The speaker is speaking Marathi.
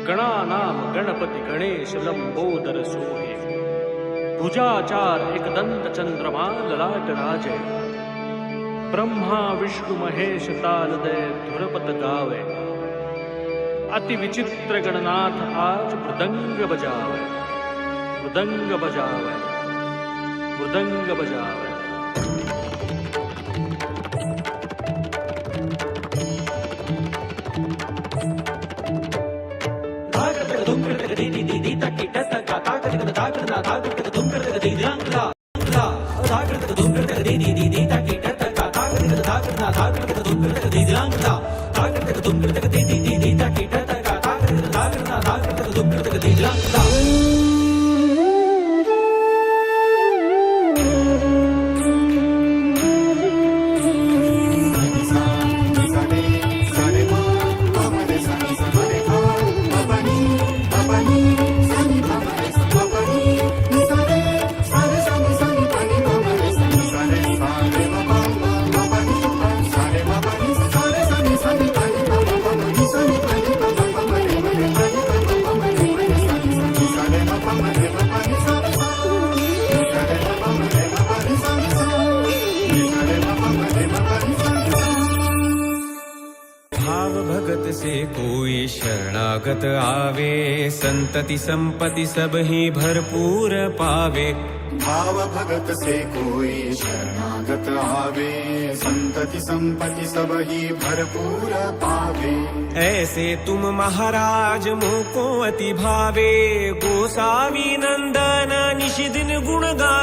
गणानाम गणपती गणेश लंबोदर सोहे भुजाचार एकदंत चंद्रमा ललाट राजे ब्रह्मा विष्णु महेश तालदय धुरपत गावे अति विचित्र गणनाथ आज मृदंग बजावे मृदंग बजावे मृदंग बजावे। भगत से कोई शरणागत आवे संतति संपत्ति सब ही भरपूर पावे। भाव भगत से कोई शरणागत आवे संतति संपत्ति सब ही भरपूर पावे। ऐसे तुम महाराज मोको अति भावे गोसावी नंदन निशिदिन गुण गा